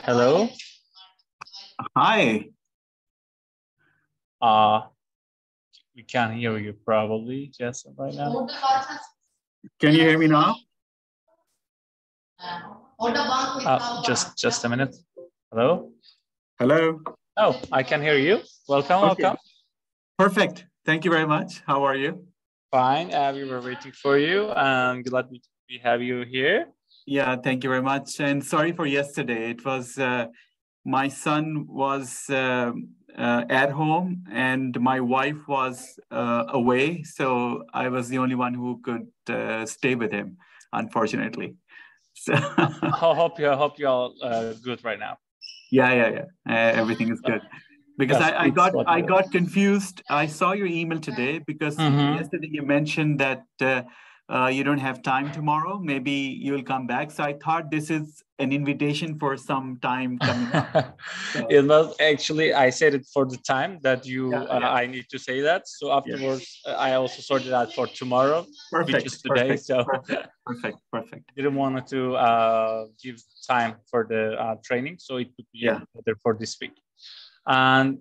Hello. Hi. Uh, we can't hear you probably just right now. Can you hear me now? Just a minute. Hello. Hello. Oh, I can hear you. Welcome, Okay. welcome. Perfect. Thank you very much. How are you? Fine. We were waiting for you, and glad we have you here. Yeah, thank you very much. And sorry for yesterday. It was my son was at home, and my wife was away, so I was the only one who could stay with him, unfortunately. So I hope you're all good right now. Yeah. Everything is good. Because I got confused. I saw your email today because yesterday you mentioned that you don't have time tomorrow. Maybe you'll come back. So I thought this is an invitation for some time coming up. So, It was actually, I said it for the time that you, I need to say that. So afterwards, I also sorted out for tomorrow, which is today. Perfect. Didn't want to give time for the training. So it would be better for this week. And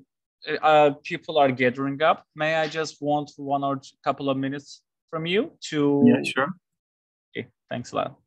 people are gathering up. May I just want one or couple of minutes from you to... Yeah, sure. Okay, thanks a lot.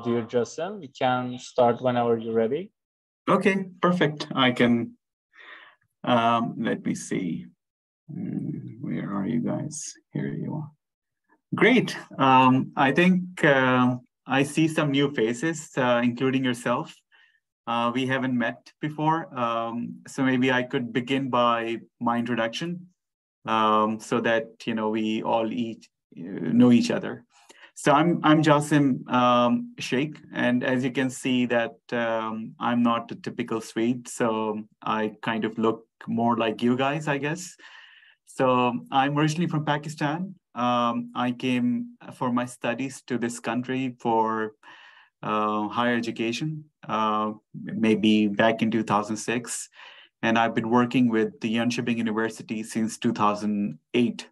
Dear Justin, we can start whenever you're ready. Okay, perfect. I can, let me see. Where are you guys? Here you are. Great. I think I see some new faces, including yourself. We haven't met before, so maybe I could begin by my introduction, so that we all know each other. So I'm Jasim Sheikh, and as you can see that I'm not a typical Swede, so I kind of look more like you guys, I guess. So I'm originally from Pakistan. I came for my studies to this country for higher education, maybe back in 2006. And I've been working with the Jonkoping University since 2008.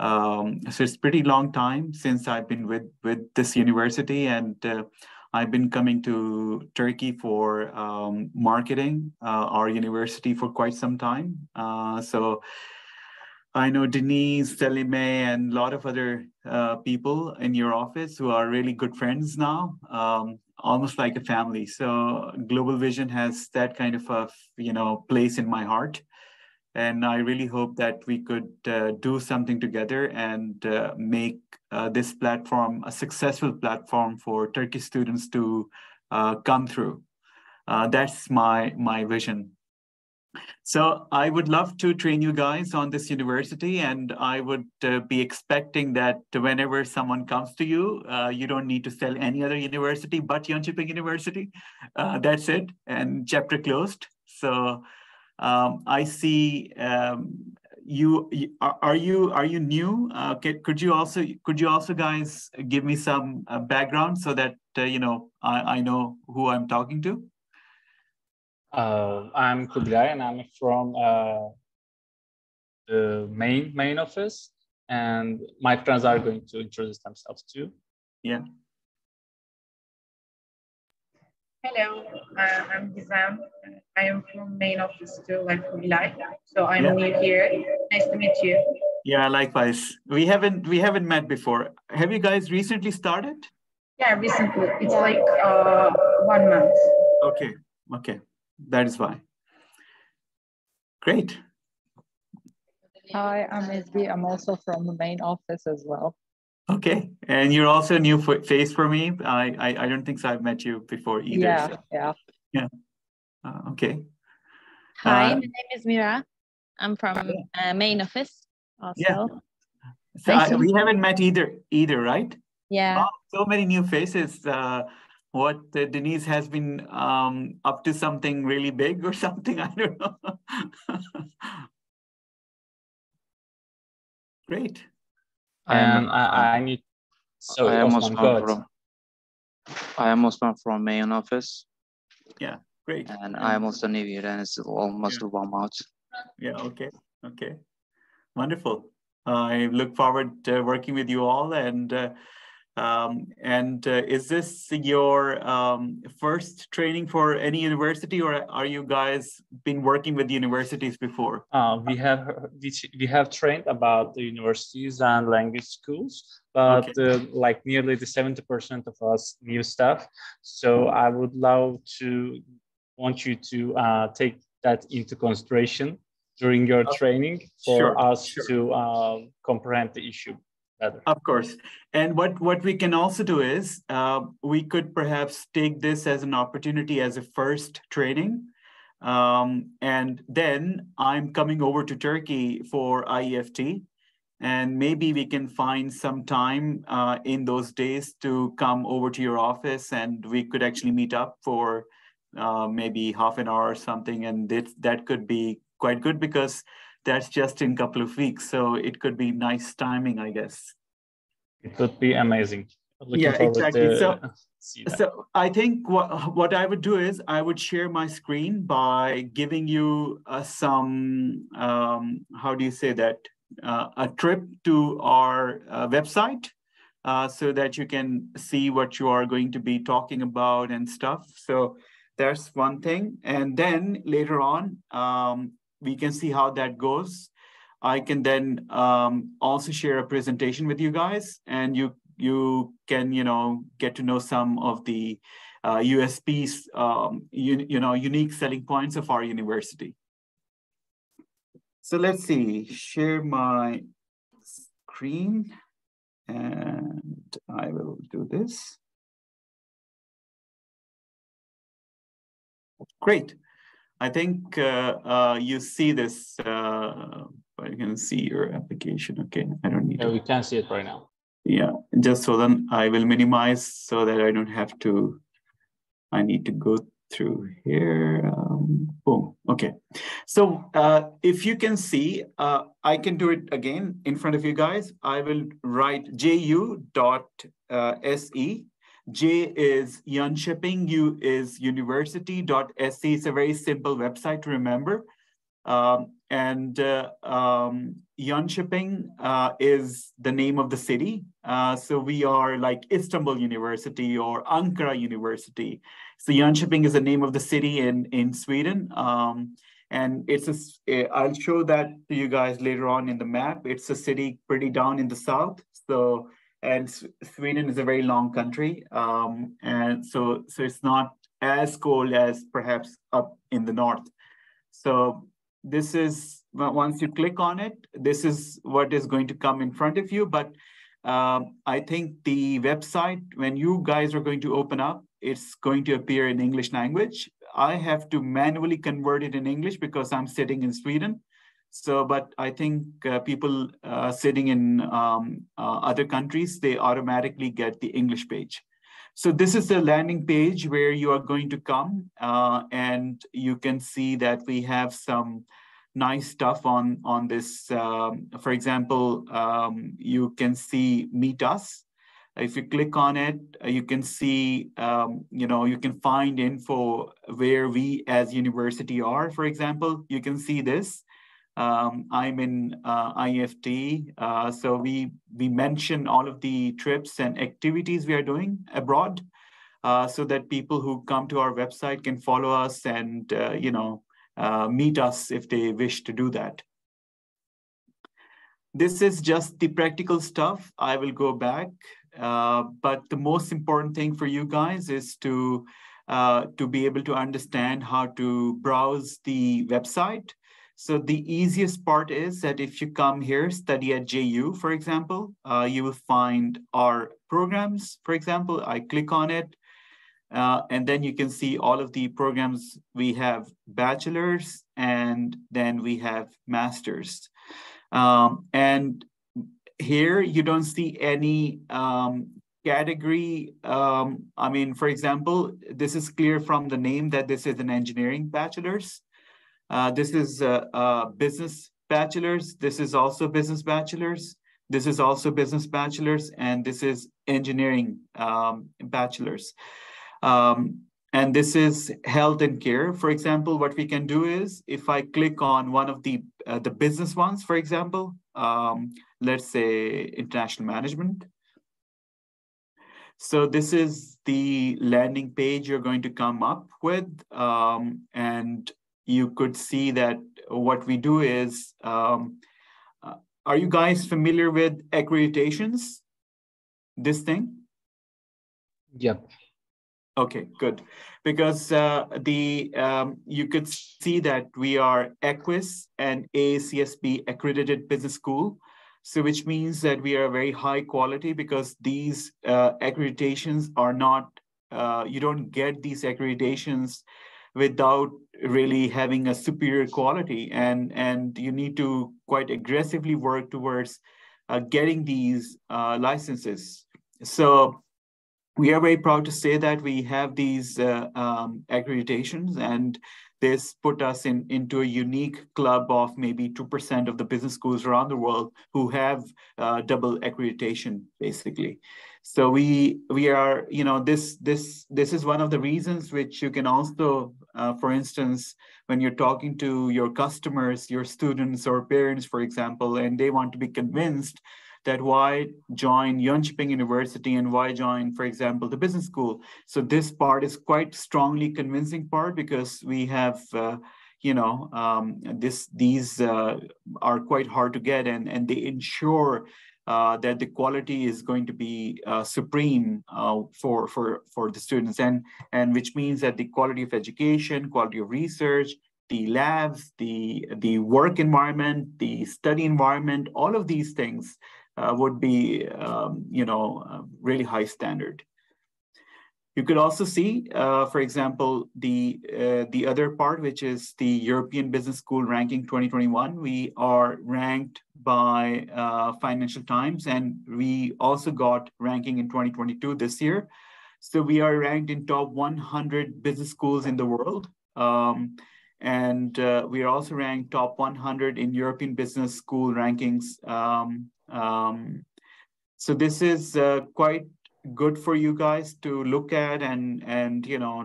So it's pretty long time since I've been with this university, and I've been coming to Turkey for marketing our university for quite some time. So I know Denise, Selime, and a lot of other people in your office who are really good friends now, almost like a family. So Global Vision has that kind of a place in my heart. And I really hope that we could do something together and make this platform a successful platform for Turkish students to come through. That's my vision. So I would love to train you guys on this university, and I would be expecting that whenever someone comes to you, you don't need to sell any other university but Jonkoping University. That's it, and chapter closed. So I see are you new? Could you also guys give me some background so that I know who I'm talking to? I'm Güler, and I'm from the main office, and my friends are going to introduce themselves too. Yeah. Hello, I'm Gizem. I am from main office too, like Güler. So I'm new here. Nice to meet you. Yeah, likewise. We haven't met before. Have you guys recently started? Yeah, recently. It's like 1 month. Okay. That is why. Great. Hi, I'm Ezgi. I'm also from the main office as well. Okay, and you're also a new face for me. I don't think so I've met you before either. Yeah. Okay. Hi, my name is Mira. I'm from main office also. Yeah. So we haven't met either, right? Yeah. Wow, so many new faces. What Denise has been up to something really big or something, I don't know. Great. And I need. Sorry, I am Osman from main office. Yeah, great. And I am also new here, and it's almost 1 month. Yeah. Okay. Wonderful. I look forward to working with you all, and is this your first training for any university, or are you guys been working with universities before? We have trained about the universities and language schools, but like nearly the 70% of us new staff. So I would want you to take that into consideration during your training for us to comprehend the issue better. Of course. And what we can also do is we could perhaps take this as an opportunity as a first training. And then I'm coming over to Turkey for IEFT. And maybe we can find some time in those days to come over to your office, and we could actually meet up for maybe half an hour or something. And that could be quite good because that's just in a couple of weeks. So it could be nice timing, I guess. It would be amazing. Looking forward exactly. To see that. So I think what I would do is I would share my screen by giving you some, how do you say that? A trip to our website so that you can see what you are going to be talking about and stuff. So that's one thing. And then later on, we can see how that goes. I can then also share a presentation with you guys, and you can get to know some of the USPs, unique selling points of our university. So let's see, share my screen, and I will do this. Great. I think you see this, but you can see your application. Okay, I don't need we can see it right now. Yeah, just so then I will minimize so that I don't have to, I need to go through here. Boom, okay. So if you can see, I can do it again in front of you guys. I will write ju.se. J is Jonkoping, U is university.se. It's a very simple website to remember. And Jonkoping is the name of the city. So we are like Istanbul University or Ankara University. So Jonkoping is the name of the city in Sweden. And I'll show that to you guys later on in the map. It's a city pretty down in the south. And Sweden is a very long country. And so it's not as cold as perhaps up in the north. So this is, once you click on it, this is what is going to come in front of you. But I think the website, when you guys are going to open up, it's going to appear in English language. I have to manually convert it in English because I'm sitting in Sweden. So, but I think people sitting in other countries, they automatically get the English page. So this is the landing page where you are going to come and you can see that we have some nice stuff on this. For example, you can see Meet Us. If you click on it, you can see, you can find info where we as university are. For example, you can see this. I'm in IFT, so we mention all of the trips and activities we are doing abroad, so that people who come to our website can follow us and meet us if they wish to do that. This is just the practical stuff. I will go back, but the most important thing for you guys is to be able to understand how to browse the website. So the easiest part is that if you come here, study at JU, for example, you will find our programs. For example, I click on it, and then you can see all of the programs. We have bachelor's, and then we have master's. And here you don't see any category. For example, this is clear from the name that this is an engineering bachelor's. This is a business bachelor's. This is also business bachelor's. This is also business bachelor's, and this is engineering bachelor's. And this is health and care. For example, what we can do is if I click on one of the business ones, for example, let's say international management. So this is the landing page you're going to come up with, and you could see that what we do is, are you guys familiar with accreditations? This thing? Yep. Okay, good. Because you could see that we are EQUIS and AACSB accredited business school. So which means that we are very high quality, because these accreditations are not, you don't get these accreditations without really having a superior quality, and you need to quite aggressively work towards getting these licenses. So we are very proud to say that we have these accreditations, and this put us into a unique club of maybe 2% of the business schools around the world who have double accreditation, basically. So we are, this is one of the reasons which you can also, for instance, when you're talking to your customers, your students or parents, for example, and they want to be convinced that why join Jonkoping University and why join, for example, the business school. So this part is quite strongly convincing part, because we have, these are quite hard to get, and they ensure that the quality is going to be supreme for the students, and which means that the quality of education, quality of research, the labs, the work environment, the study environment, all of these things would be, really high standard. You could also see, for example, the other part, which is the European Business School Ranking 2021. We are ranked by Financial Times, and we also got ranking in 2022 this year. So we are ranked in top 100 business schools in the world. And we are also ranked top 100 in European Business School rankings. So this is quite good for you guys to look at and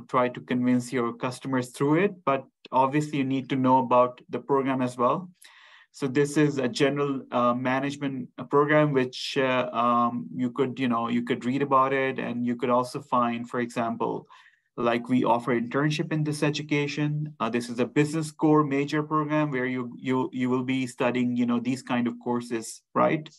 try to convince your customers through it. But obviously you need to know about the program as well. So this is a general management program, which you could read about it, and you could also find, for example, like we offer internship in this education. This is a business core major program where you will be studying, these kind of courses, right?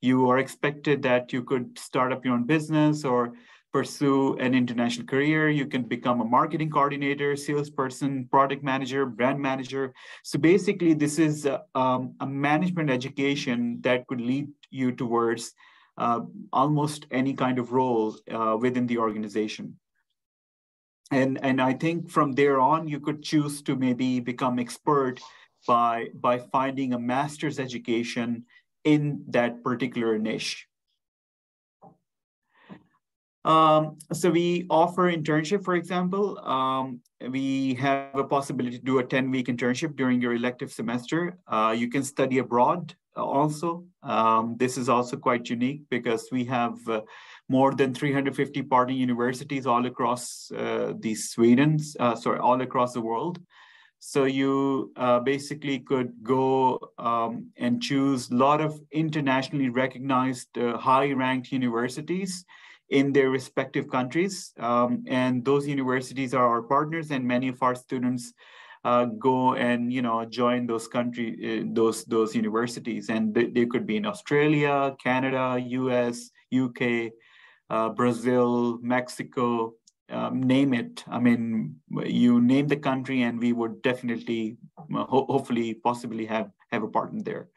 You are expected that you could start up your own business or pursue an international career. You can become a marketing coordinator, salesperson, product manager, brand manager. So basically, this is a management education that could lead you towards almost any kind of role within the organization. And I think from there on, you could choose to maybe become expert by finding a master's education in that particular niche. So we offer internship, for example. We have a possibility to do a 10-week internship during your elective semester. You can study abroad also. This is also quite unique because we have more than 350 partner universities all across all across the world. So you basically could go and choose a lot of internationally recognized high-ranked universities in their respective countries. And those universities are our partners, and many of our students go and join those those universities. And they could be in Australia, Canada, US, UK, Brazil, Mexico, name it. I mean, you name the country and we would definitely, hopefully, possibly have a partner there.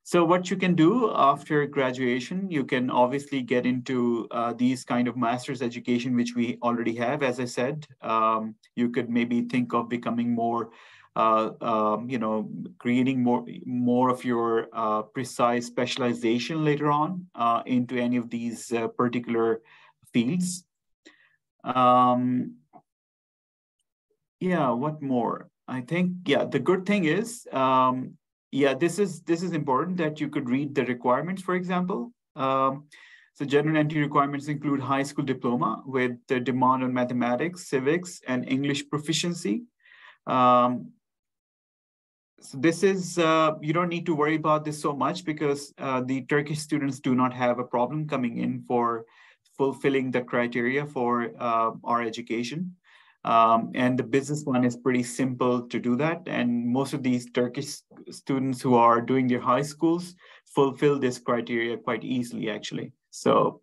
So what you can do after graduation, you can obviously get into these kind of master's education, which we already have. As I said, you could maybe think of becoming more, creating more of your precise specialization later on into any of these particular fields. Yeah, what more? I think, yeah, the good thing is, yeah, this is important that you could read the requirements, for example. So general entry requirements include high school diploma with the demand on mathematics, civics, and English proficiency. So this is, you don't need to worry about this so much because the Turkish students do not have a problem coming in for fulfilling the criteria for our education. And the business one is pretty simple to do that. And most of these Turkish students who are doing their high schools fulfill this criteria quite easily, actually. So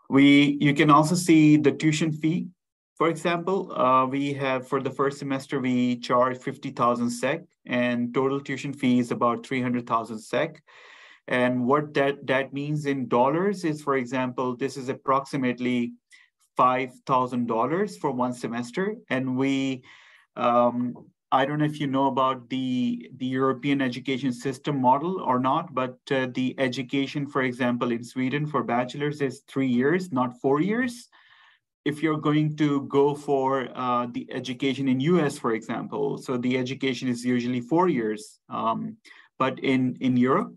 you can also see the tuition fee. For example, we have, for the first semester, we charge 50,000 SEK, and total tuition fee is about 300,000 SEK. And what that means in dollars is, for example, this is approximately $5,000 for one semester. And we, I don't know if you know about the European education system model or not, but the education, for example, in Sweden for bachelor's is 3 years, not 4 years. If you're going to go for the education in US, for example, so the education is usually 4 years. But in Europe,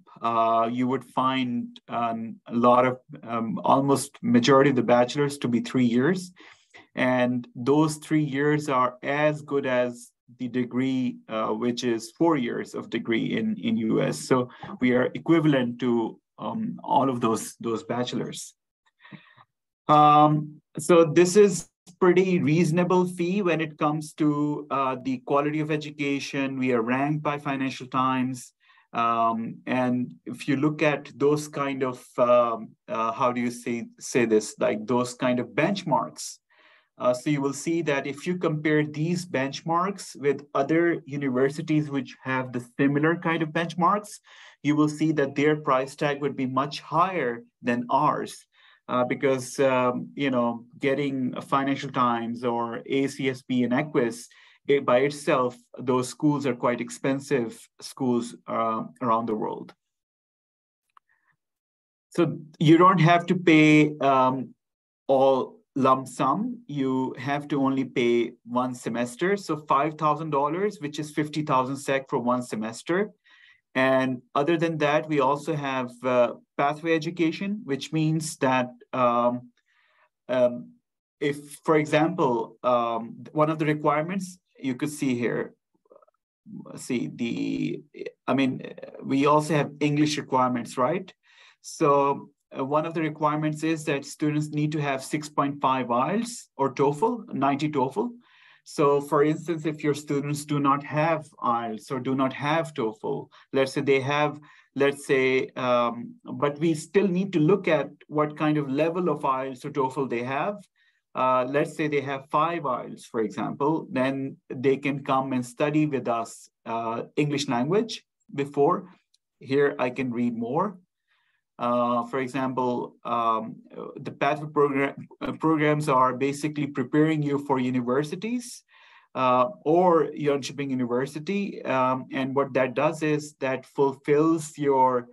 you would find a lot of, almost majority of the bachelors to be 3 years. And those 3 years are as good as the degree, which is 4 years of degree in US. So we are equivalent to all of those bachelors. So this is pretty reasonable fee when it comes to the quality of education. We are ranked by Financial Times. And if you look at those kind of, how do you say this, like those kind of benchmarks, so you will see that if you compare these benchmarks with other universities which have the similar kind of benchmarks, you will see that their price tag would be much higher than ours. Because, getting a Financial Times or ACSB and Equus, by itself, those schools are quite expensive schools around the world. So you don't have to pay all lump sum. You have to only pay one semester. So $5,000, which is 50,000 SEK for one semester. And other than that, we also have pathway education, which means that if, for example, one of the requirements you could see here, we also have English requirements, right? So one of the requirements is that students need to have 6.5 IELTS or TOEFL, 90 TOEFL. So for instance, if your students do not have IELTS or do not have TOEFL, let's say they have, but we still need to look at what kind of level of IELTS or TOEFL they have. Let's say they have 5 IELTS, for example, then they can come and study with us English language before. Here I can read more. For example, the pathway programs are basically preparing you for universities or Jonkoping University. And what that does is that fulfills your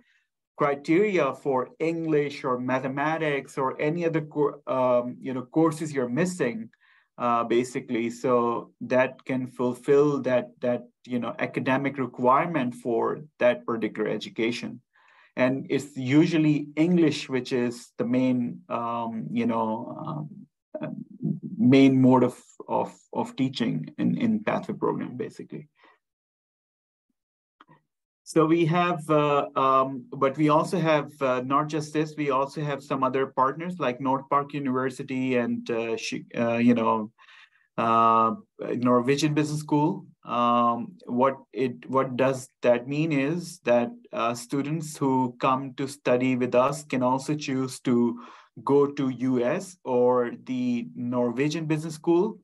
criteria for English or mathematics or any other courses you're missing, basically. So that can fulfill that academic requirement for that particular education. And it's usually English, which is the main, main mode of teaching in pathway program, basically. So we have, but we also have not just this. We also have some other partners like North Park University and Norwegian Business School. What does that mean is that students who come to study with us can also choose to go to US or the Norwegian Business School,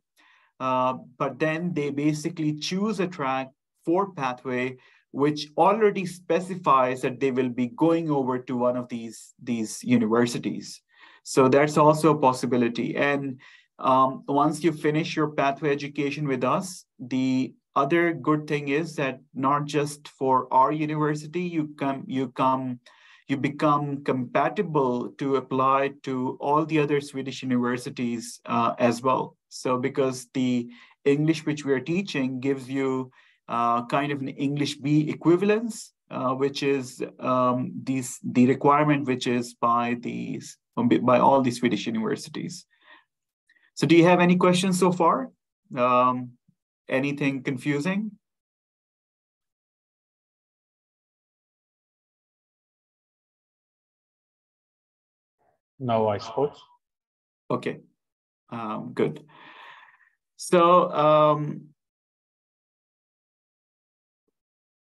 but then they basically choose a track for pathway which already specifies that they will be going over to one of these universities. So that's also a possibility. And once you finish your pathway education with us, the other good thing is that not just for our university, you become compatible to apply to all the other Swedish universities as well. So because the English which we are teaching gives you kind of an English B equivalence, which is the requirement which is by all the Swedish universities. So do you have any questions so far? Anything confusing? No, I suppose. Okay, good. So,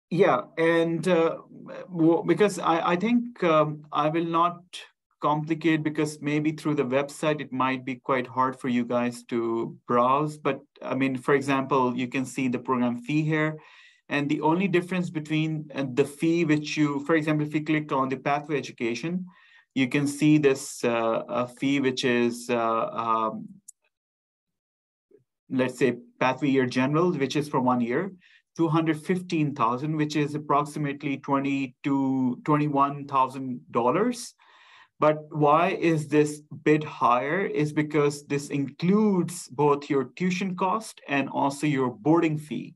yeah, and because I think I will not complicate, because maybe through the website it might be quite hard for you guys to browse. But I mean, for example, you can see the program fee here. And the only difference between the fee which you, for example, if you click on the pathway education, you can see this fee which is, let's say, pathway year general, which is for 1 year. 215,000, which is approximately $20,000 to $21,000. But why is this bit higher? Is because this includes both your tuition cost and also your boarding fee,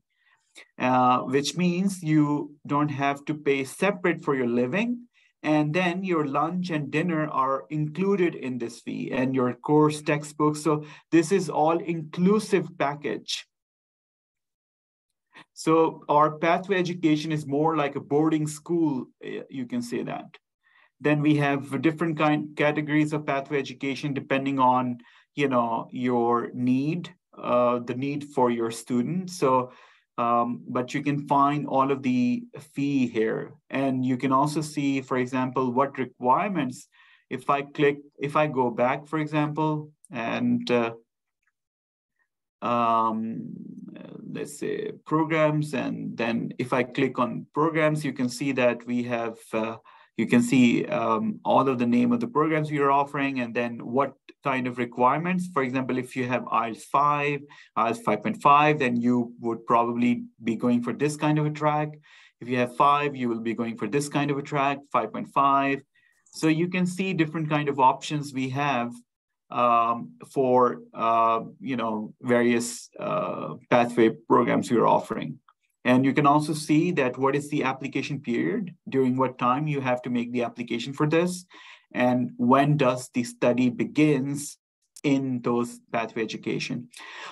which means you don't have to pay separate for your living. And then your lunch and dinner are included in this fee, and your course textbooks. So this is all inclusive package. So our pathway education is more like a boarding school, you can say that. Then we have different categories of pathway education depending on, your need, the need for your student. So, but you can find all of the fee here. And you can also see, for example, what requirements, if I go back, for example, and let's say programs, and then if I click on programs, you can see that we have, you can see all of the name of the programs we are offering, and then what kind of requirements. For example, if you have IELTS 5, IELTS 5.5, then you would probably be going for this kind of a track. If you have 5, you will be going for this kind of a track, 5.5. So you can see different kind of options we have for various pathway programs we are offering. And you can also see that what is the application period, during what time you have to make the application for this, and when does the study begins in those pathway education.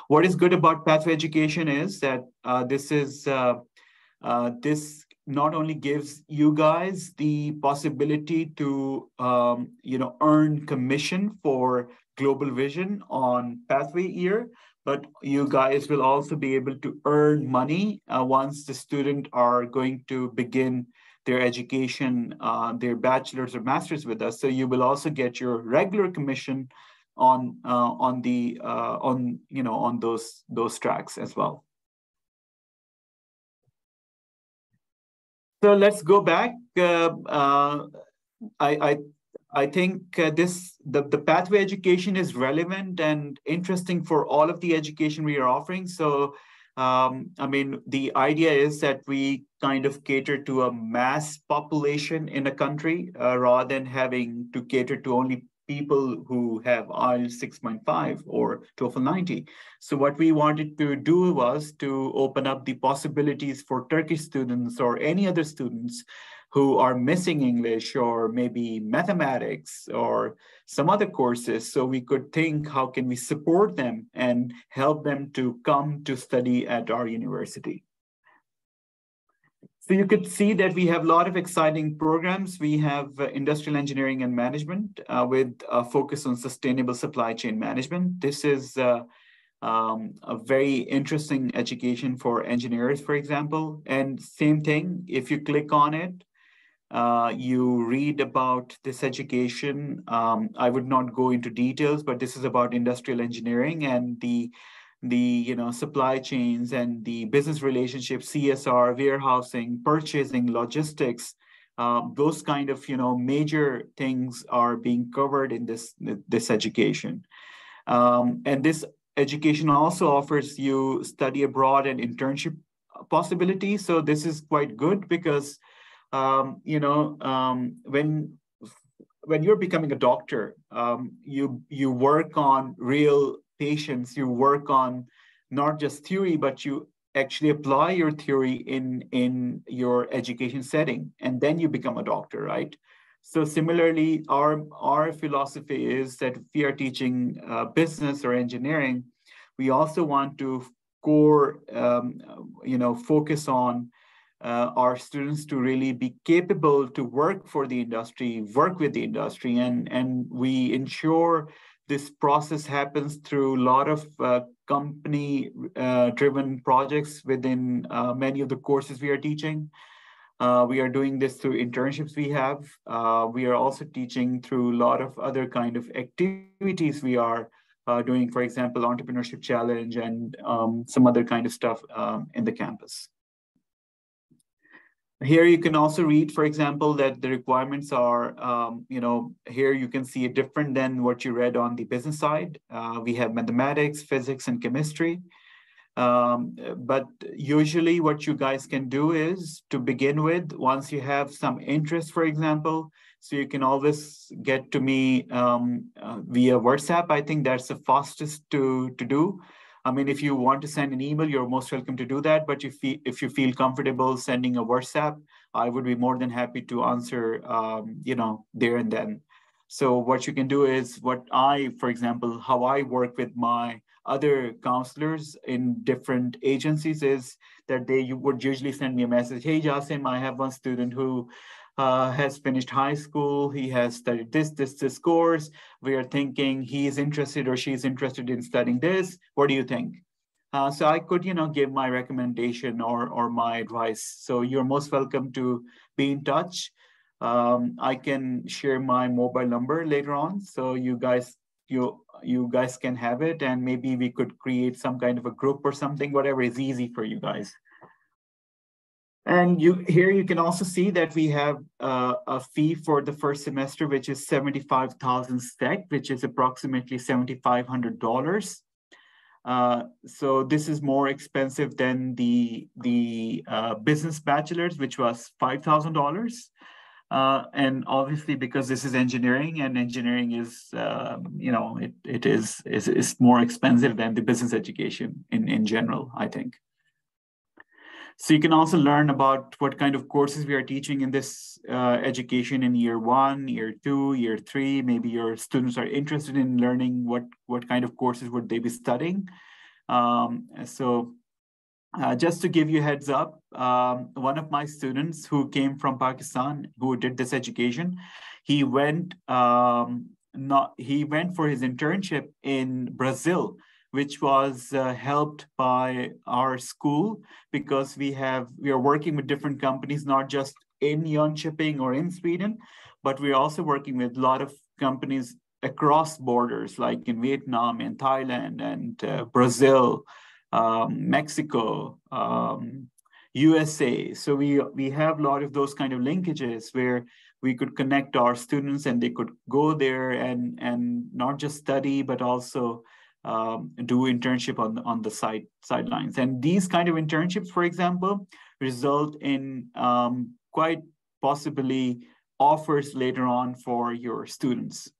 What is good about pathway education is that this not only gives you guys the possibility to earn commission for Global Vision on pathway year, but you guys will also be able to earn money once the student are going to begin their education, their bachelor's or master's with us. So you will also get your regular commission on those tracks as well. So let's go back. I think the pathway education is relevant and interesting for all of the education we are offering. So, I mean, the idea is that we kind of cater to a mass population in a country rather than having to cater to only people who have IELTS 6.5 or TOEFL 90. So what we wanted to do was to open up the possibilities for Turkish students or any other students who are missing English or maybe mathematics or some other courses. So we could think, how can we support them and help them to come to study at our university? So you could see that we have a lot of exciting programs. We have industrial engineering and management with a focus on sustainable supply chain management. This is a very interesting education for engineers, for example. And same thing, if you click on it, you read about this education. I would not go into details, but this is about industrial engineering and the supply chains and the business relationships, CSR, warehousing, purchasing, logistics. Those kind of major things are being covered in this education. And this education also offers you study abroad and internship possibilities. So this is quite good because when you're becoming a doctor, you work on real patients, you work on not just theory, but you actually apply your theory in your education setting, and then you become a doctor, right? So similarly, our philosophy is that if we are teaching business or engineering, we also want to focus on our students to really be capable to work for the industry, work with the industry, and we ensure this process happens through a lot of company-driven projects within many of the courses we are teaching. We are doing this through internships we have. We are also teaching through a lot of other kind of activities we are doing, for example, Entrepreneurship Challenge and some other kind of stuff in the campus. Here you can also read, for example, that the requirements are, here you can see it different than what you read on the business side. We have mathematics, physics, and chemistry. But usually what you guys can do is to begin with, once you have some interest, for example, so you can always get to me via WhatsApp. I think that's the fastest to do. I mean, if you want to send an email, you're most welcome to do that. But if you feel comfortable sending a WhatsApp, I would be more than happy to answer, there and then. So what you can do is for example, how I work with my other counselors in different agencies is that you would usually send me a message. Hey, Yasemin, I have one student who has finished high school. He has studied this course. We are thinking he's interested or she's interested in studying this. What do you think? So I could, give my recommendation or my advice. So you're most welcome to be in touch. I can share my mobile number later on. So you guys can have it, and maybe we could create some kind of a group or something, whatever is easy for you guys. And here you can also see that we have a fee for the first semester, which is 75,000 SEK, which is approximately $7,500. So this is more expensive than the business bachelor's, which was $5,000. And obviously, because this is engineering, and engineering is, it is more expensive than the business education in general, I think. So you can also learn about what kind of courses we are teaching in this education in year 1, year 2, year 3. Maybe your students are interested in learning what kind of courses would they be studying. Just to give you a heads up, one of my students who came from Pakistan, who did this education, he went for his internship in Brazil, which was helped by our school, because we are working with different companies, not just in Jonkoping or in Sweden, but we're also working with a lot of companies across borders, like in Vietnam and Thailand and Brazil, Mexico, USA. So we have a lot of those kind of linkages where we could connect our students and they could go there and not just study, but also do internship on the sidelines. And these kind of internships, for example, result in quite possibly offers later on for your students.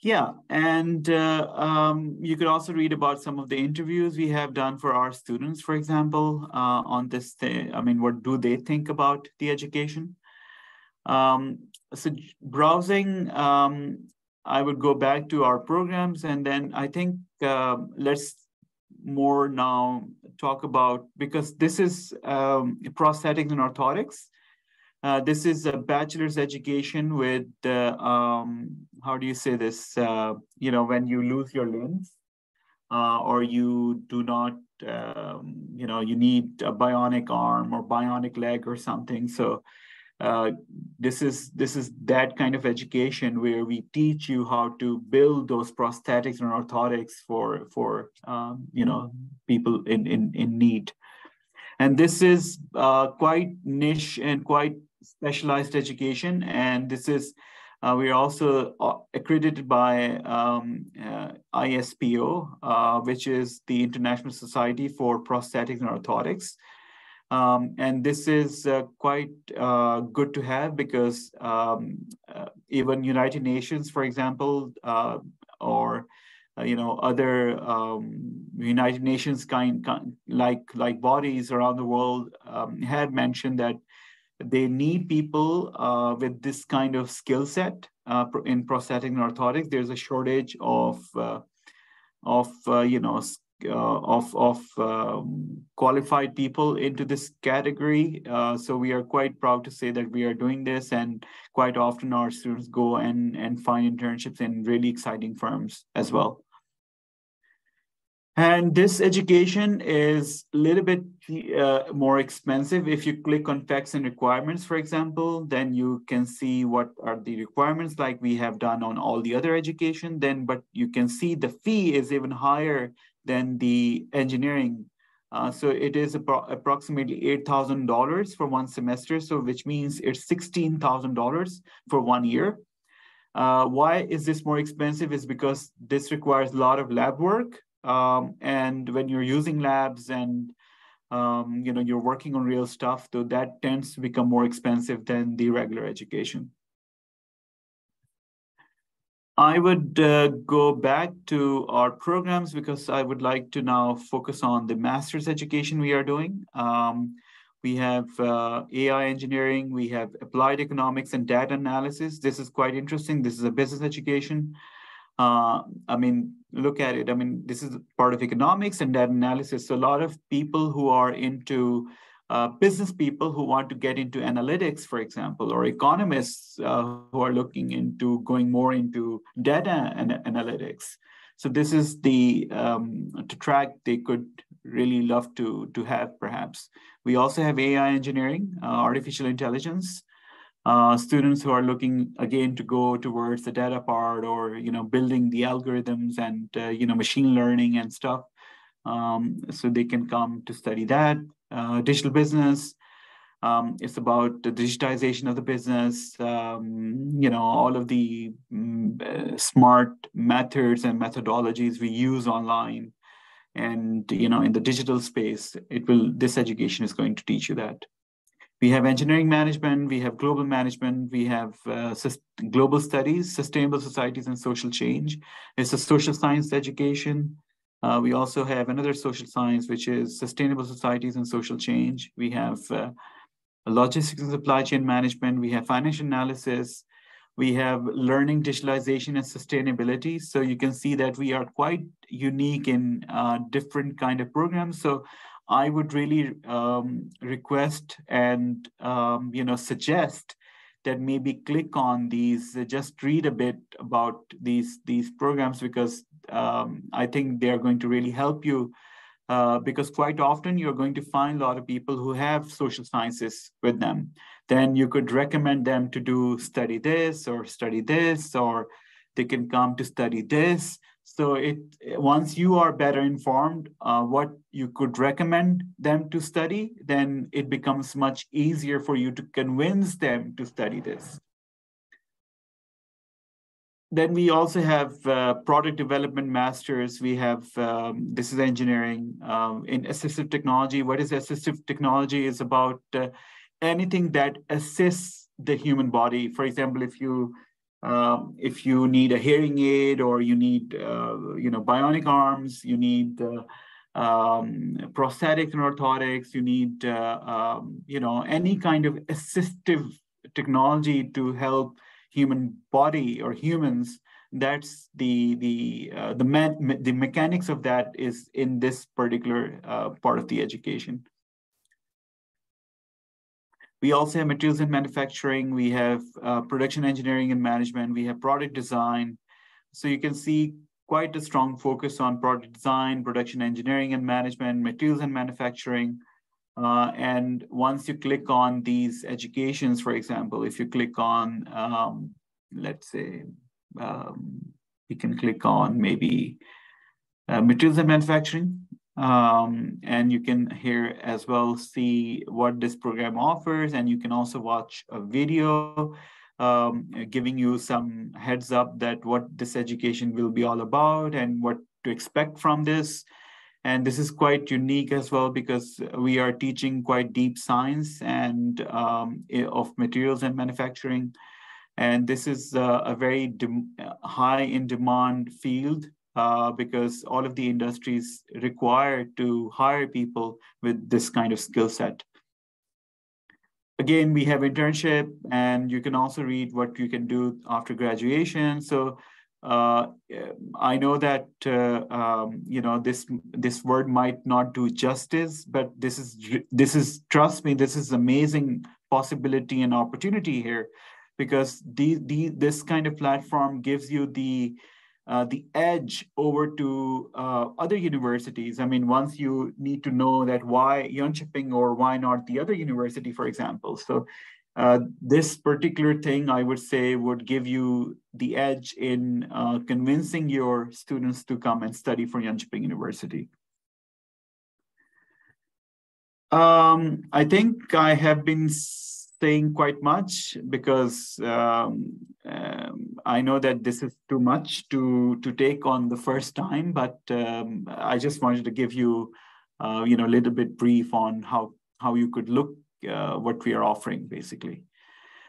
Yeah, and you could also read about some of the interviews we have done for our students, for example, on this thing. I mean, what do they think about the education? So browsing, I would go back to our programs, and then I think let's more now talk about, because this is prosthetics and orthotics. This is a bachelor's education with, how do you say this? You know, when you lose your limbs or you do not, you know, you need a bionic arm or bionic leg or something. So this is that kind of education where we teach you how to build those prosthetics and orthotics for you know, people in need. And this is quite niche and quite specialized education. And this is, we're also accredited by ISPO, which is the International Society for Prosthetics and Orthotics. And this is quite good to have, because even United Nations, for example, or you know, other United Nations like bodies around the world have mentioned that they need people with this kind of skill set in prosthetics and orthotics. There's a shortage of you know, qualified people into this category. So we are quite proud to say that we are doing this, and quite often our students go and find internships in really exciting firms as well. And this education is a little bit more expensive. If you click on facts and requirements, for example, then you can see what are the requirements like we have done on all the other education. Then, but you can see the fee is even higher than the engineering. So it is approximately $8,000 for one semester. So which means it's $16,000 for 1 year. Why is this more expensive? Is because this requires a lot of lab work. And when you're using labs and you know, you're working on real stuff, so that tends to become more expensive than the regular education. I would go back to our programs, because I would like to now focus on the master's education we are doing. We have AI engineering, we have applied economics and data analysis. This is quite interesting. This is a business education. I mean, look at it. I mean, this is part of economics and data analysis. So a lot of people who are into business people who want to get into analytics, for example, or economists who are looking into going more into data and analytics. So this is the track they could really love to have, perhaps. We also have AI engineering, artificial intelligence. Students who are looking again to go towards the data part, or you know, building the algorithms and you know, machine learning and stuff, so they can come to study that. Digital business, it's about the digitization of the business, you know, all of the smart methods and methodologies we use online, and you know, in the digital space, this education is going to teach you that. We have engineering management, we have global management, we have global studies, sustainable societies and social change. It's a social science education. We also have another social science, which is sustainable societies and social change. We have logistics and supply chain management. We have financial analysis. We have learning, digitalization, and sustainability. So you can see that we are quite unique in different kind of programs. So I would really request and you know, suggest that maybe click on these, just read a bit about these programs, because I think they are going to really help you, because quite often you're going to find a lot of people who have social sciences with them. Then you could recommend them to study this, or they can come to study this. So once you are better informed what you could recommend them to study, then it becomes much easier for you to convince them to study this. Then we also have product development masters. We have, this is engineering in assistive technology. What is assistive technology? Is about anything that assists the human body. For example, if you need a hearing aid, or you need bionic arms, you need prosthetics and orthotics, you need any kind of assistive technology to help human body or humans, that's the mechanics of that is in this particular part of the education. We also have materials and manufacturing. We have production engineering and management. We have product design. So you can see quite a strong focus on product design, production engineering and management, materials and manufacturing. And once you click on these educations, for example, if you click on, let's say, you can click on maybe materials and manufacturing, and you can here as well see what this program offers. And you can also watch a video giving you some heads up that what this education will be all about and what to expect from this. And this is quite unique as well, because we are teaching quite deep science and of materials and manufacturing. And this is a very high in demand field because all of the industries require to hire people with this kind of skill set. Again, we have internship, and you can also read what you can do after graduation. So I know that this word might not do justice, but this is trust me, this is amazing possibility and opportunity here, because this kind of platform gives you the edge over to other universities. I mean, once you need to know that why Jonkoping or why not the other university, for example. So this particular thing, I would say, would give you the edge in convincing your students to come and study for Jonkoping University. I think I have been saying quite much, because I know that this is too much to take on the first time, but I just wanted to give you, a little bit brief on how you could look what we are offering, basically.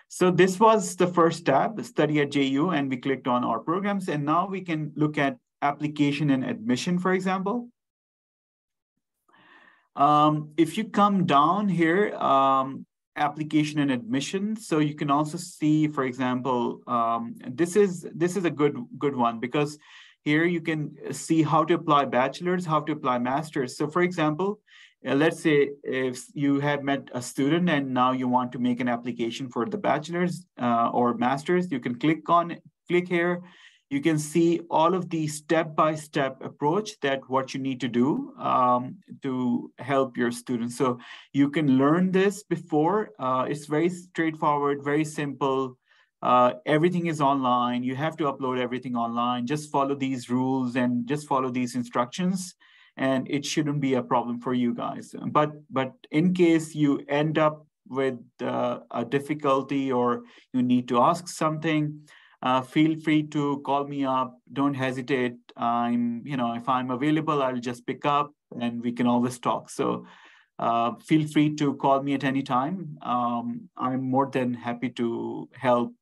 So this was the first tab, Study at JU, and we clicked on our programs. And now we can look at application and admission, for example. If you come down here, application and admission, so you can also see, for example, this is a good one, because here you can see how to apply bachelor's, how to apply master's. So for example, let's say if you have met a student and now you want to make an application for the bachelor's or master's, you can click here. You can see all of the step-by-step approach that what you need to do to help your students. So you can learn this before. It's very straightforward, very simple. Everything is online. You have to upload everything online. Just follow these rules and just follow these instructions, and it shouldn't be a problem for you guys. But in case you end up with a difficulty or you need to ask something, feel free to call me up. Don't hesitate. If I'm available, I'll just pick up and we can always talk. So feel free to call me at any time. I'm more than happy to help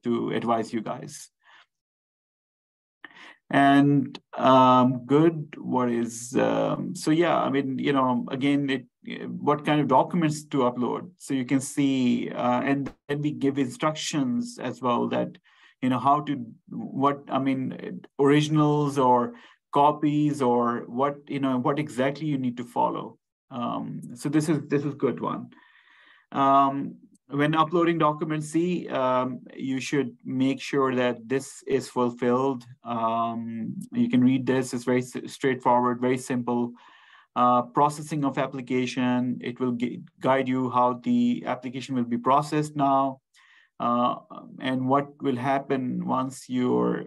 to advise you guys. And good, what is, so yeah, I mean, again, what kind of documents to upload. So you can see, and then we give instructions as well that, how to, originals or copies or what exactly you need to follow. So this is good one. When uploading documents, you should make sure that this is fulfilled. You can read this, it's very straightforward, very simple. Processing of application, it will guide you how the application will be processed now. and what will happen once you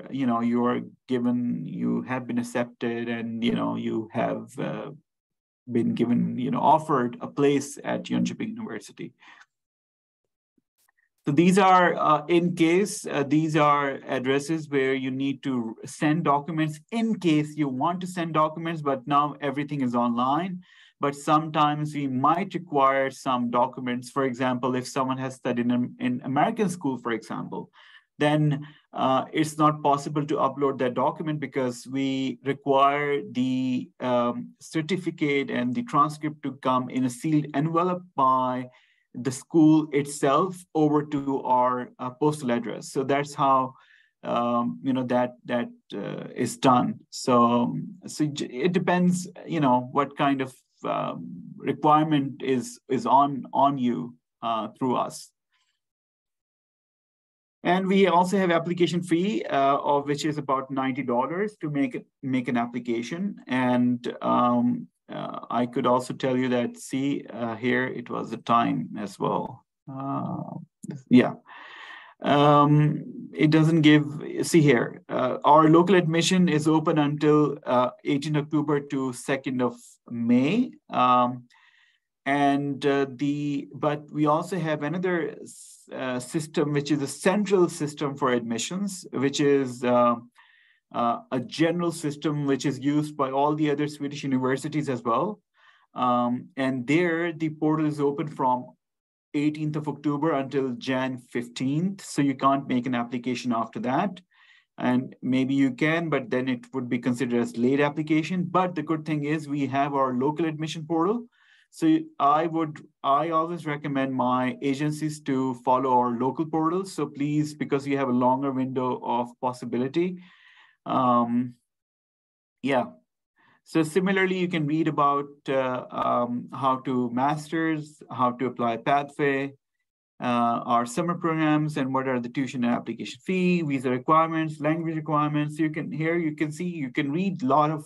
have been accepted, and you have been given offered a place at Jonkoping University. So these are these are addresses where you need to send documents in case you want to send documents, but now everything is online. But sometimes we might require some documents. For example, if someone has studied in American school, for example, then it's not possible to upload that document because we require the certificate and the transcript to come in a sealed envelope by the school itself over to our postal address. So that's how that is done. So it depends, what kind of requirement is on you through us. And we also have application fee, of which is about $90 to make an application. And I could also tell you that, see here, it was the time as well. Yeah. It doesn't give, see here, our local admission is open until 18 October to 2nd of May. But we also have another system, which is a central system for admissions, which is a general system which is used by all the other Swedish universities as well. And there, the portal is open from 18th of October until Jan 15th. So you can't make an application after that. And maybe you can, but then it would be considered as late application. But the good thing is we have our local admission portal. So I always recommend my agencies to follow our local portal. So please, because you have a longer window of possibility. Yeah. So similarly, you can read about how to masters, how to apply pathway, our summer programs, and what are the tuition and application fee, visa requirements, language requirements. You can read a lot of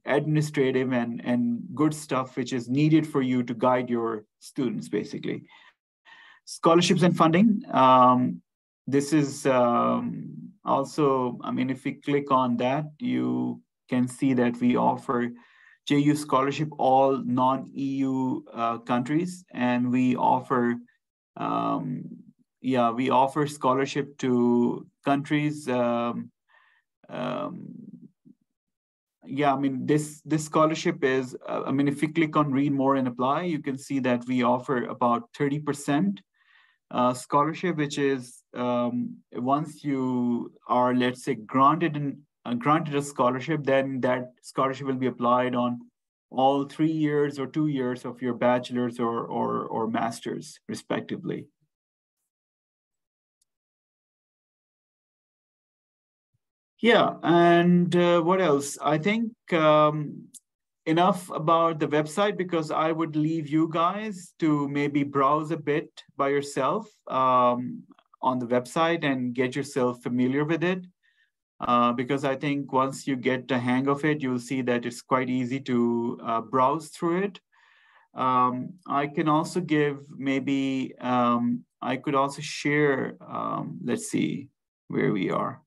administrative and good stuff which is needed for you to guide your students, basically. Scholarships and funding. This is also, if we click on that, you can see that we offer JU scholarship all non-EU countries, and we offer scholarship to countries. This scholarship is, if you click on read more and apply, you can see that we offer about 30% scholarship, which is once you are, let's say, granted a scholarship, then that scholarship will be applied on all 3 years or 2 years of your bachelor's or master's, respectively. Yeah, and what else? I think enough about the website, because I would leave you guys to maybe browse a bit by yourself on the website and get yourself familiar with it. Because I think once you get the hang of it, you'll see that it's quite easy to browse through it. I can also give maybe, I could also share, let's see where we are.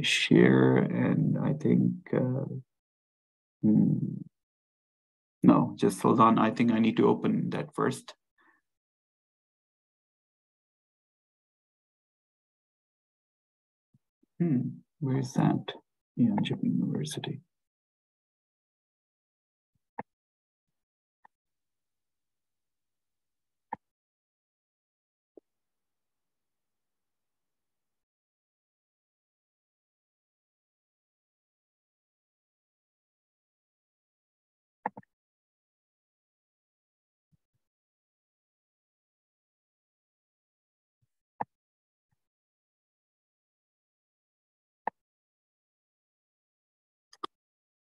Share, and I think, no, just hold on. I think I need to open that first. Where is that? Yeah, Jonkoping University.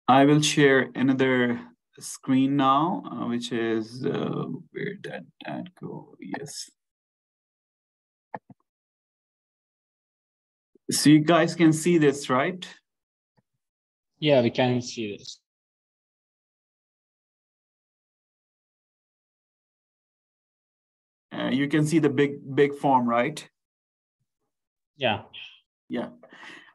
I will share another screen now, which is, where did that go? Yes. So you guys can see this, right? Yeah, we can see this. You can see the big form, right? Yeah. Yeah.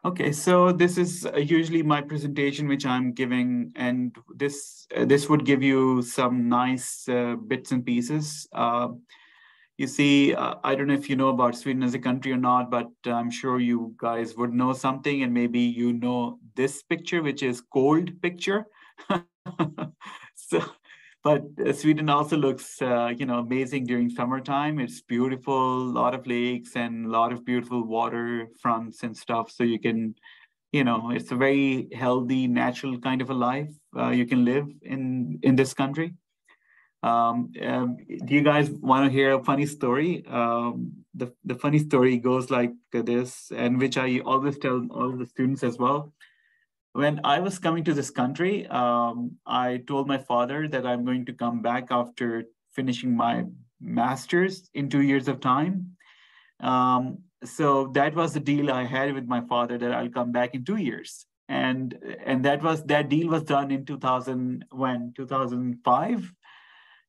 Okay, so this is usually my presentation which I'm giving, and this would give you some nice bits and pieces. You see, I don't know if you know about Sweden as a country or not, but I'm sure you guys would know something, and maybe you know this picture, which is cold picture. So, but Sweden also looks, amazing during summertime. It's beautiful, a lot of lakes and a lot of beautiful waterfronts and stuff. So you can, it's a very healthy, natural kind of a life you can live in this country. Do you guys want to hear a funny story? The funny story goes like this, and which I always tell all of the students as well. When I was coming to this country, I told my father that I'm going to come back after finishing my master's in 2 years of time. So that was the deal I had with my father, that I'll come back in 2 years. And that deal was done in 2005.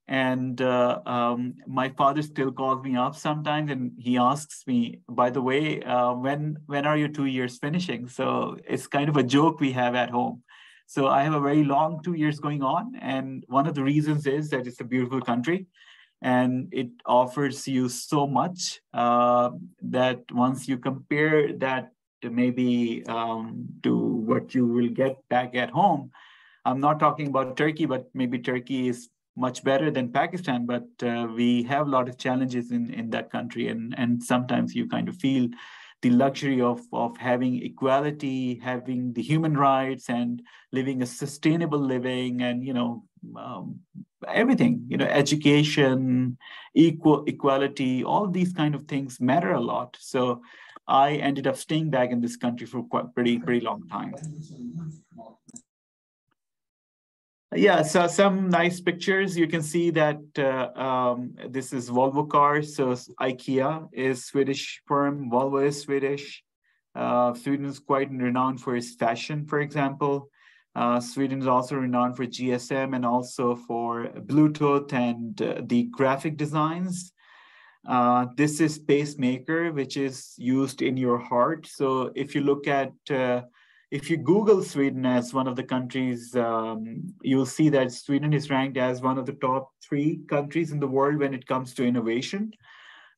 And my father still calls me up sometimes, and he asks me, by the way, when are your 2 years finishing? So it's kind of a joke we have at home. So I have a very long 2 years going on. And one of the reasons is that it's a beautiful country, and it offers you so much that once you compare that to maybe to what you will get back at home, I'm not talking about Turkey, but maybe Turkey is much better than Pakistan, but we have a lot of challenges in that country, and sometimes you kind of feel the luxury of having equality, having the human rights, and living a sustainable living, and everything, education, equality, all these kind of things matter a lot. So I ended up staying back in this country for pretty long time. Yeah, so some nice pictures. You can see that this is Volvo cars. So IKEA is Swedish firm. Volvo is Swedish. Sweden is quite renowned for its fashion, for example. Sweden is also renowned for GSM and also for Bluetooth and the graphic designs. This is pacemaker, which is used in your heart. So if you look at if you Google Sweden as one of the countries, you'll see that Sweden is ranked as one of the top 3 countries in the world when it comes to innovation.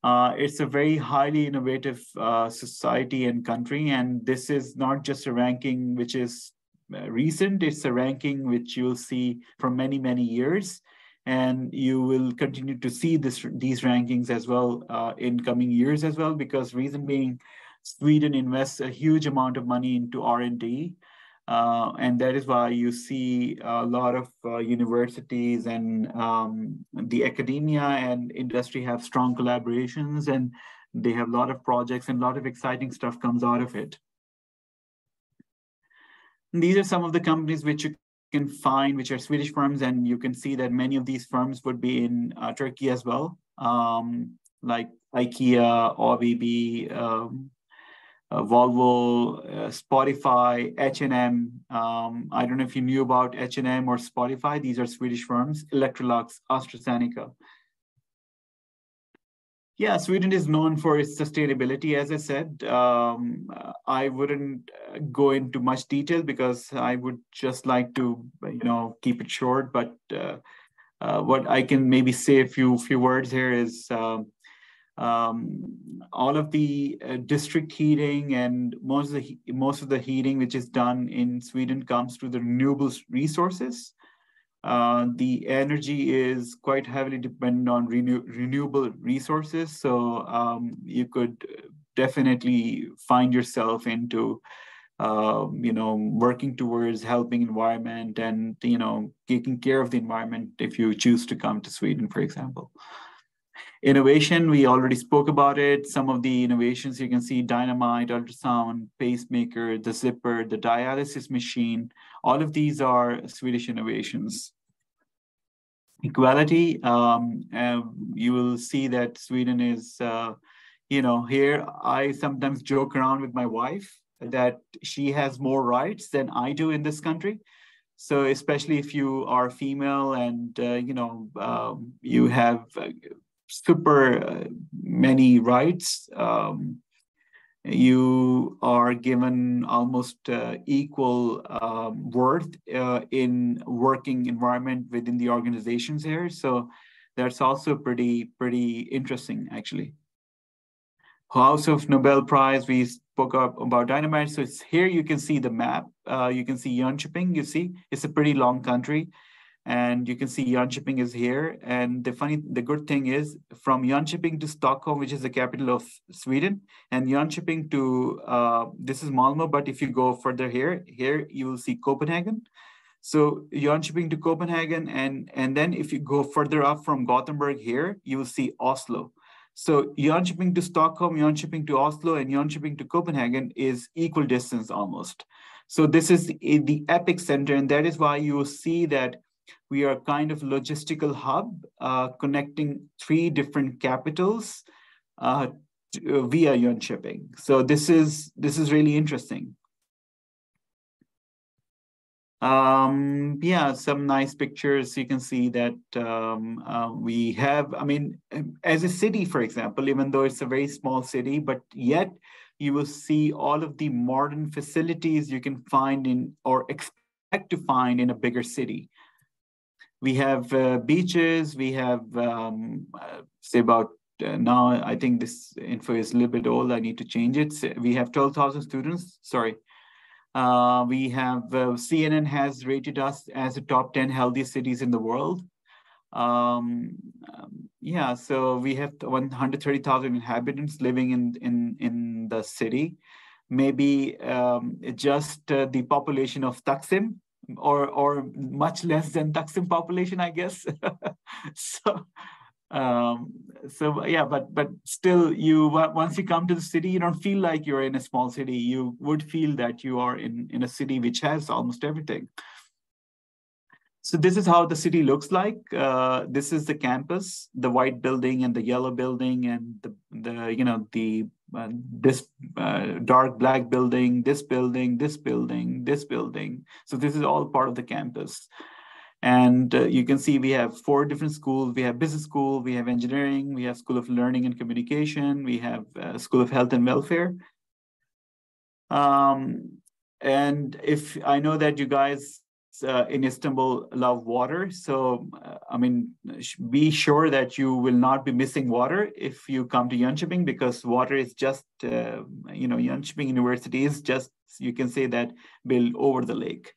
It's a very highly innovative society and country. And this is not just a ranking which is recent, it's a ranking which you'll see for many, many years. And you will continue to see these rankings as well in coming years as well, because reason being, Sweden invests a huge amount of money into R&D, and that is why you see a lot of universities and the academia and industry have strong collaborations, and they have a lot of projects, and a lot of exciting stuff comes out of it. And these are some of the companies which you can find, which are Swedish firms, and you can see that many of these firms would be in Turkey as well, like IKEA, OVB, Volvo, Spotify, H&M. I don't know if you knew about H&M or Spotify. These are Swedish firms. Electrolux, AstraZeneca. Yeah, Sweden is known for its sustainability, as I said. I wouldn't go into much detail because I would just like to, keep it short. But what I can maybe say a few words here is all of the district heating and most of the heating which is done in Sweden comes through the renewable resources. The energy is quite heavily dependent on renewable resources. So you could definitely find yourself into, working towards helping environment and, taking care of the environment if you choose to come to Sweden, for example. Innovation, we already spoke about it. Some of the innovations you can see: dynamite, ultrasound, pacemaker, the zipper, the dialysis machine. All of these are Swedish innovations. Equality, you will see that Sweden is, here I sometimes joke around with my wife that she has more rights than I do in this country. So especially if you are female and, you have super many rights. You are given almost equal worth in working environment within the organizations here. So that's also pretty interesting, actually. House of Nobel Prize, we spoke about dynamite. So it's here, you can see the map. You can see Jonkoping, you see, it's a pretty long country. And you can see Jonkoping is here. And the good thing is from Jonkoping to Stockholm, which is the capital of Sweden, and Jonkoping to, this is Malmö, but if you go further here you will see Copenhagen. So Jonkoping to Copenhagen, and then if you go further up from Gothenburg here, you will see Oslo. So Jonkoping to Stockholm, Jonkoping to Oslo, and Jonkoping to Copenhagen is equal distance almost. So this is the epic center, and that is why you will see that we are kind of logistical hub connecting 3 different capitals via Jonkoping. So this is really interesting. Yeah, some nice pictures. You can see that we have, I mean, as a city, for example, even though it's a very small city, but yet you will see all of the modern facilities you can find in or expect to find in a bigger city. We have beaches, we have, say about now, I think this info is a little bit old, I need to change it. We have 12,000 students, sorry. We have, CNN has rated us as the top 10 healthiest cities in the world. Yeah, so we have 130,000 inhabitants living in the city. Maybe just the population of Taksim, or much less than Taksim population, I guess. So yeah, but still, once you come to the city, you don't feel like you're in a small city. You would feel that you are in a city which has almost everything. So this is how the city looks like. This is the campus, the white building and the yellow building, and this dark black building, this building, this building, this building. So this is all part of the campus. And you can see we have 4 different schools. We have business school, we have engineering, we have School of Learning and Communication, we have School of Health and Welfare. And if I know that you guys in Istanbul love water, so I mean, be sure that you will not be missing water if you come to Jonkoping, because water is just, Jonkoping University is just, you can say that, built over the lake.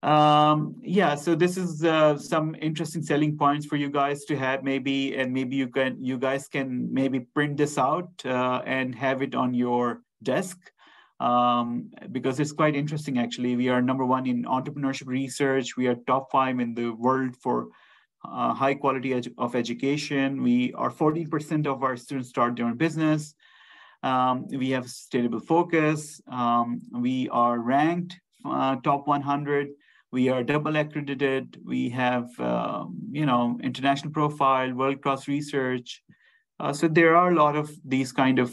Yeah, so this is some interesting selling points for you guys to have, maybe, and maybe you guys can maybe print this out and have it on your desk, because it's quite interesting, actually. We are #1 in entrepreneurship research. We are top 5 in the world for high quality of education. We are 40% of our students start their own business. We have sustainable focus. We are ranked top 100. We are double accredited. We have, international profile, world-class research. So there are a lot of these kind of,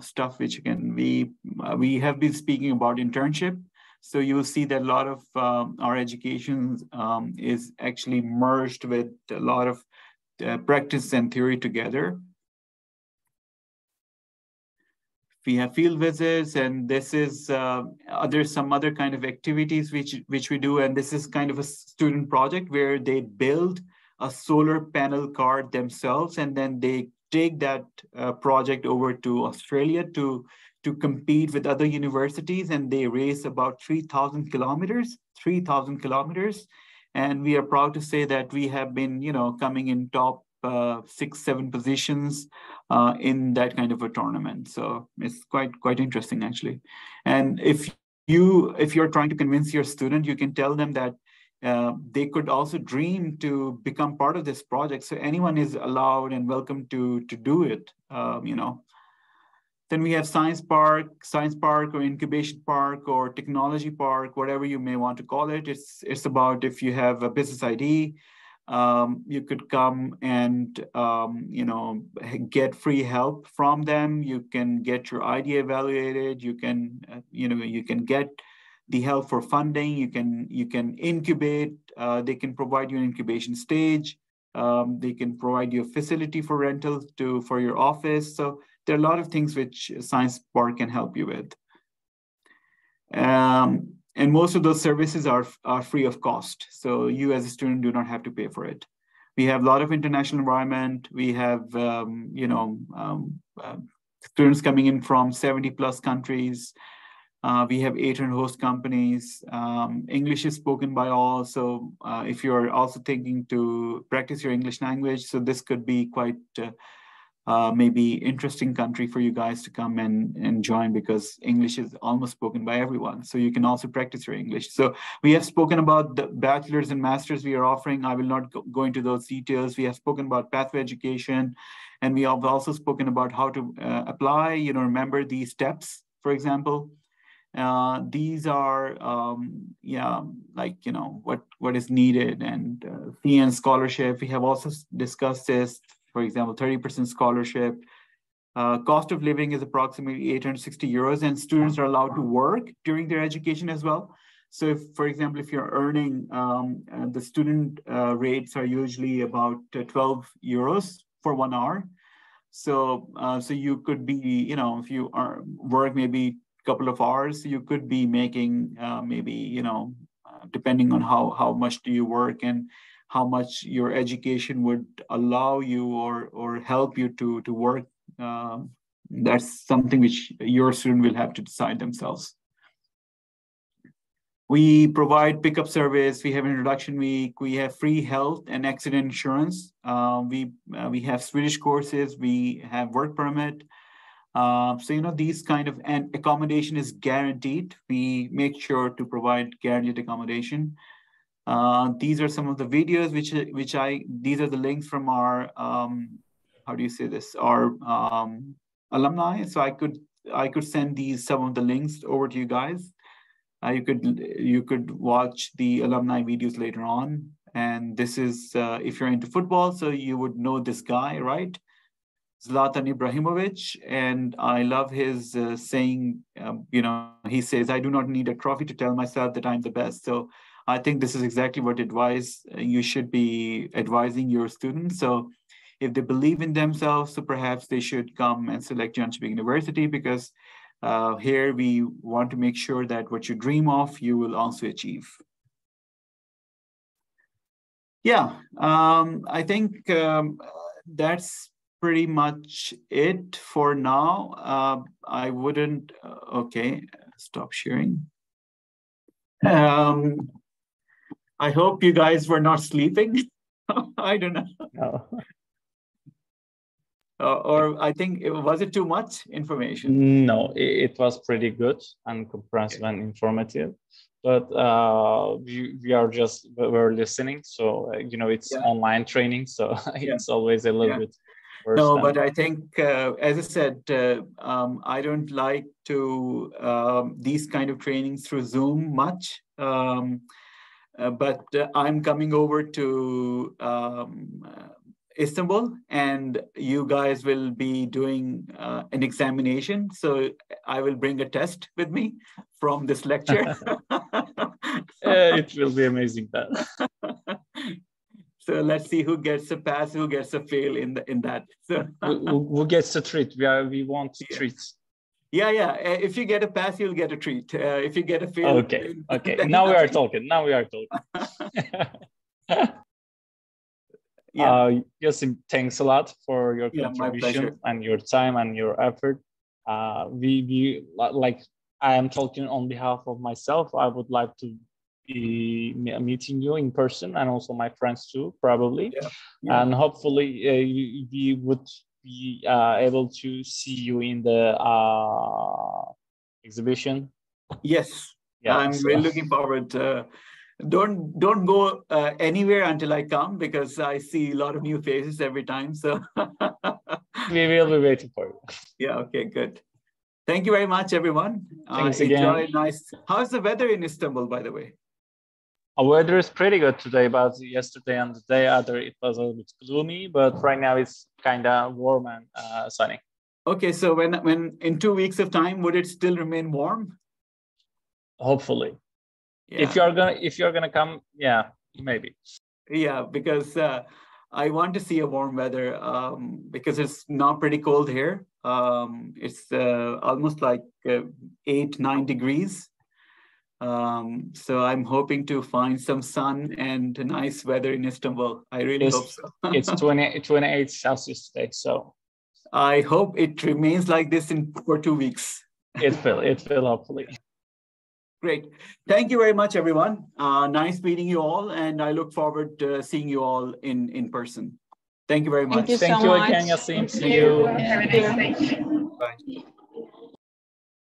stuff which we have been speaking about internship. So you will see that a lot of our education is actually merged with a lot of practice and theory together. We have field visits, and this is some other kind of activities which we do. And this is kind of a student project where they build a solar panel car themselves, and then they take that project over to Australia to compete with other universities, and they race about 3,000 kilometers. And we are proud to say that we have been, coming in top 6-7 positions in that kind of a tournament. So it's quite interesting, actually. And if you're trying to convince your student, you can tell them that they could also dream to become part of this project. So anyone is allowed and welcome to do it, Then we have science park or incubation park or technology park, whatever you may want to call it. It's about, if you have a business ID, you could come and, get free help from them. You can get your idea evaluated. You can, you can get the help for funding. You can incubate. They can provide you an incubation stage. They can provide you a facility for rental for your office. So there are a lot of things which Science Park can help you with. And most of those services are free of cost. So you as a student do not have to pay for it. We have a lot of international environment. We have, students coming in from 70 plus countries. We have 800 host companies. English is spoken by all. So if you're also thinking to practice your English language, so this could be quite maybe interesting country for you guys to come and join, because English is almost spoken by everyone. So you can also practice your English. So we have spoken about the bachelor's and master's we are offering. I will not go into those details. We have spoken about pathway education, and we have also spoken about how to apply, remember these steps, for example. These are, what is needed, and fee and scholarship. We have also discussed this. For example, 30% scholarship. Cost of living is approximately 860 euros, and students are allowed to work during their education as well. So if, for example, if you're earning, the student rates are usually about 12 euros for 1 hour. So you could be, if you work maybe a couple of hours, you could be making depending on how much do you work and how much your education would allow you or help you to work. That's something which your student will have to decide themselves. We provide pickup service. We have introduction week. We have free health and accident insurance. We have Swedish courses. We have work permit. So, these kind of, and accommodation is guaranteed. We make sure to provide guaranteed accommodation. These are some of the videos these are the links from our, how do you say this? Our alumni. So I could send some of the links over to you guys. You could watch the alumni videos later on. And this is, if you're into football, so you would know this guy, right? Zlatan Ibrahimovic. And I love his saying, he says, I do not need a trophy to tell myself that I'm the best. So I think this is exactly what advice you should be advising your students. So if they believe in themselves, so perhaps they should come and select Jonkoping University, because here we want to make sure that what you dream of, you will also achieve. Yeah, I think that's pretty much it for now. I wouldn't, okay, stop sharing. I hope you guys were not sleeping. I don't know. No. Or I think, was it too much information? No, it was pretty good and comprehensive and informative. But we're listening. So, it's online training. So it's always a little bit worse. No, but I think, as I said, I don't like to these kind of trainings through Zoom much. But I'm coming over to Istanbul, and you guys will be doing an examination. So I will bring a test with me from this lecture. It will be amazing. So let's see who gets a pass, who gets a fail in that. So who gets a treat? We want treats. Yeah. If you get a pass, you'll get a treat. If you get a fail, okay. Now we are talking. Yasemin, thanks a lot for your contribution and your time and your effort. We I am talking on behalf of myself. I would like to be meeting you in person, and also my friends too, probably. And hopefully we would be able to see you in the exhibition. Yes, I'm really looking forward. Don't go anywhere until I come, because I see a lot of new faces every time. So we will be waiting for you. Yeah. Okay. Good. Thank you very much, everyone. Thanks again. Nice. How's the weather in Istanbul, by the way? Our weather is pretty good today, but yesterday and the day after it was a little bit gloomy. But right now it's kind of warm and sunny. Okay, so when in 2 weeks of time, would it still remain warm? Hopefully. Yeah. If you're gonna come, yeah, maybe. Yeah, because I want to see a warm weather because it's not pretty cold here. It's almost like 8-9 degrees. So I'm hoping to find some sun and nice weather in Istanbul. I really hope so. It's 28 Celsius today, so I hope it remains like this for 2 weeks. It will hopefully. Great. Thank you very much, everyone. Nice meeting you all, and I look forward to seeing you all in person. Thank you very much. Thank you again, Yasemin. See you. Have a nice day. Bye.